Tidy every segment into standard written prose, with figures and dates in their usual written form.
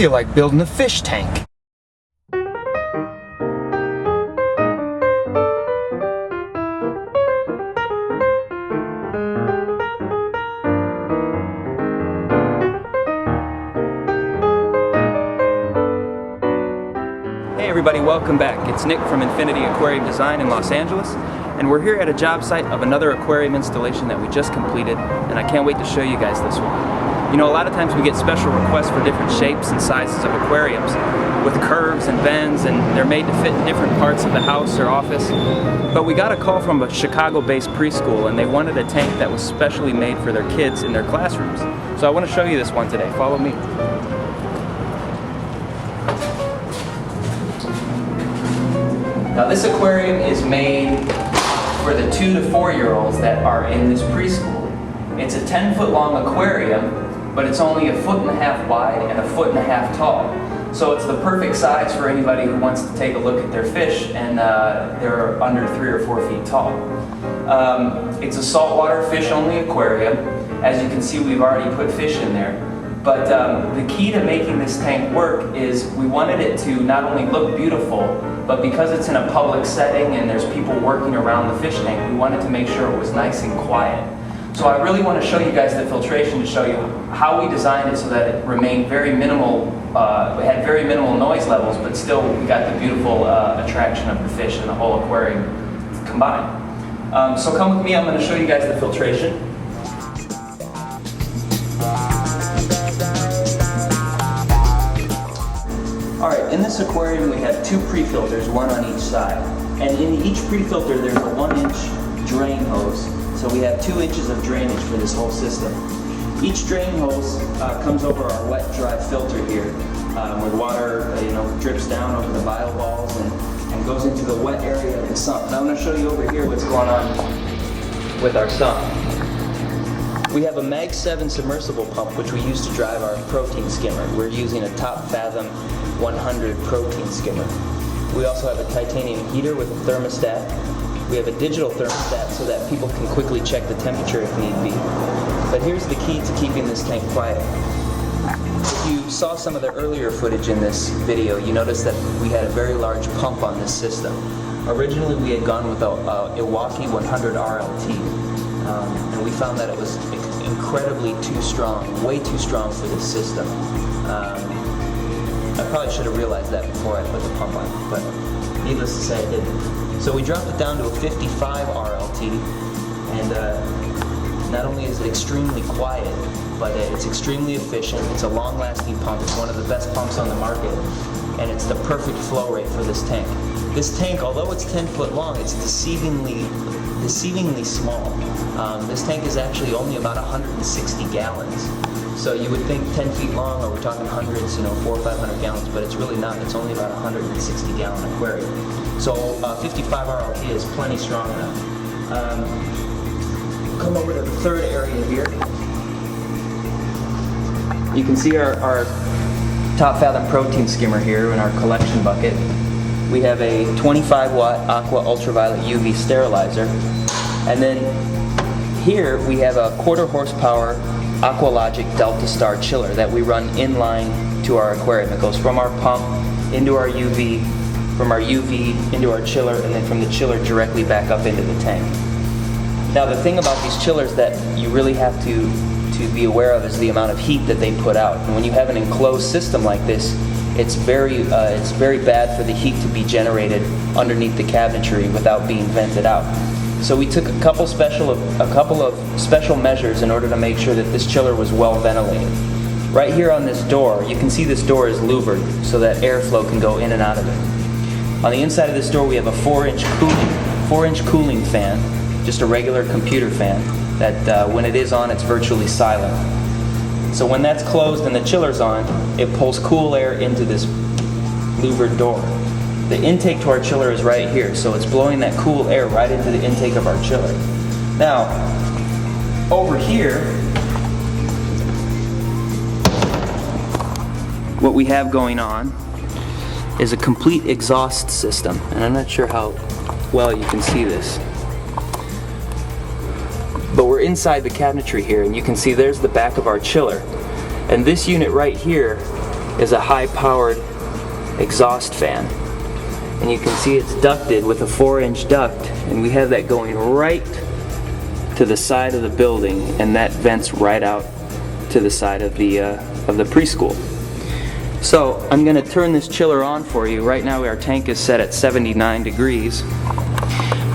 feel like building a fish tank. Hey everybody, welcome back. It's Nick from Infinity Aquarium Design in Los Angeles, and we're here at a job site of another aquarium installation that we just completed, and I can't wait to show you guys this one. You know, a lot of times we get special requests for different shapes and sizes of aquariums with curves and bends, and they're made to fit in different parts of the house or office. But we got a call from a Chicago-based preschool, and they wanted a tank that was specially made for their kids in their classrooms. So I want to show you this one today. Follow me. Now this aquarium is made for the 2 to 4 year olds that are in this preschool. It's a 10-foot long aquarium, but it's only 1.5 feet wide and 1.5 feet tall. So it's the perfect size for anybody who wants to take a look at their fish and they're under 3 or 4 feet tall. It's a saltwater fish only aquarium. As you can see, we've already put fish in there. But the key to making this tank work is we wanted it to not only look beautiful, but because it's in a public setting and there's people working around the fish tank, we wanted to make sure it was nice and quiet. So I really want to show you guys the filtration to show you how we designed it so that it remained very minimal, it had very minimal noise levels, but still we got the beautiful attraction of the fish and the whole aquarium combined. So come with me, I'm going to show you guys the filtration. Alright, in this aquarium we have 2 pre-filters, one on each side. And in each pre-filter there's a 1-inch drain hose. So we have 2 inches of drainage for this whole system. Each drain hose comes over our wet-dry filter here, where the water drips down over the bio balls and goes into the wet area of the sump. Now I'm going to show you over here what's going on with our sump. We have a Mag 7 submersible pump which we use to drive our protein skimmer. We're using a Top Fathom 100 protein skimmer. We also have a titanium heater with a thermostat. We have a digital thermostat so that people can quickly check the temperature if need be. But here's the key to keeping this tank quiet. If you saw some of the earlier footage in this video, you noticed that we had a very large pump on this system. Originally we had gone with a Milwaukee 100 RLT, and we found that it was incredibly too strong, way too strong for this system. I probably should have realized that before I put the pump on, but needless to say I didn't. So we dropped it down to a 55 RLT, and not only is it extremely quiet, but it's extremely efficient. It's a long-lasting pump. It's one of the best pumps on the market, and it's the perfect flow rate for this tank. This tank, although it's 10 foot long, it's deceivingly small. This tank is actually only about 160 gallons. So you would think 10 feet long, or we're talking hundreds, 400 or 500 gallons, but it's really not. It's only about a 160 gallon aquarium. So 55 RLT is plenty strong enough. Come over to the third area here. You can see our Top Fathom protein skimmer here in our collection bucket. We have a 25 watt aqua ultraviolet UV sterilizer. And then here we have a 1/4 horsepower Aqualogic Delta Star chiller that we run inline to our aquarium. It goes from our pump into our UV, from our UV into our chiller, and then from the chiller directly back up into the tank. Now the thing about these chillers that you really have to be aware of is the amount of heat that they put out. And when you have an enclosed system like this, it's very bad for the heat to be generated underneath the cabinetry without being vented out. So we took a couple of special measures in order to make sure that this chiller was well ventilated. Right here on this door, you can see this door is louvered so that airflow can go in and out of it. On the inside of this door we have a 4-inch cooling fan, just a regular computer fan, that when it is on it's virtually silent. So when that's closed and the chiller's on, it pulls cool air into this louvered door. The intake to our chiller is right here, so it's blowing that cool air right into the intake of our chiller. Now, over here, what we have going on is a complete exhaust system, and I'm not sure how well you can see this. But we're inside the cabinetry here, and you can see there's the back of our chiller. And this unit right here is a high-powered exhaust fan. And you can see it's ducted with a 4-inch duct, and we have that going right to the side of the building, and that vents right out to the side of the preschool. So I'm going to turn this chiller on for you. Right now our tank is set at 79 degrees,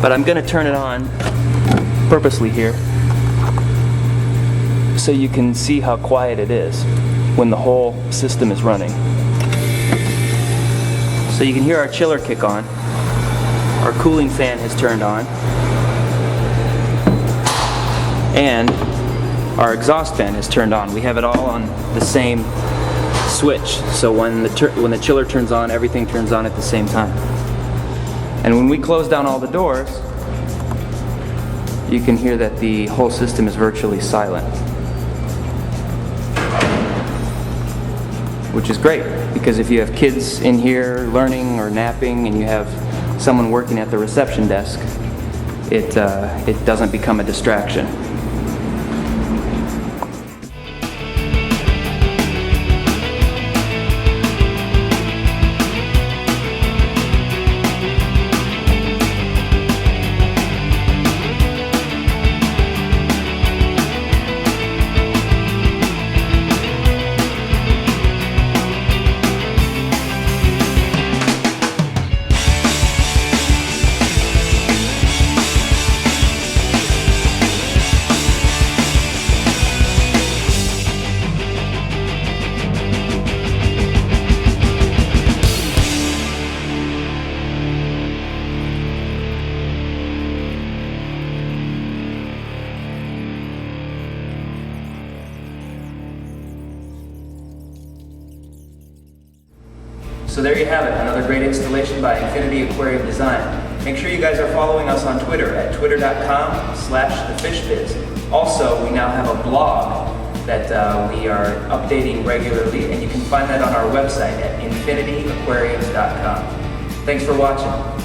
but I'm going to turn it on purposely here so you can see how quiet it is when the whole system is running. So you can hear our chiller kick on. Our cooling fan has turned on. And our exhaust fan is turned on. We have it all on the same switch. So when the chiller turns on, everything turns on at the same time. And when we close down all the doors, you can hear that the whole system is virtually silent. Which is great, because if you have kids in here learning or napping and you have someone working at the reception desk, it doesn't become a distraction. So there you have it, another great installation by Infinity Aquarium Design. Make sure you guys are following us on Twitter at twitter.com/thefishbiz. Also, we now have a blog that we are updating regularly, and you can find that on our website at infinityaquariums.com. Thanks for watching.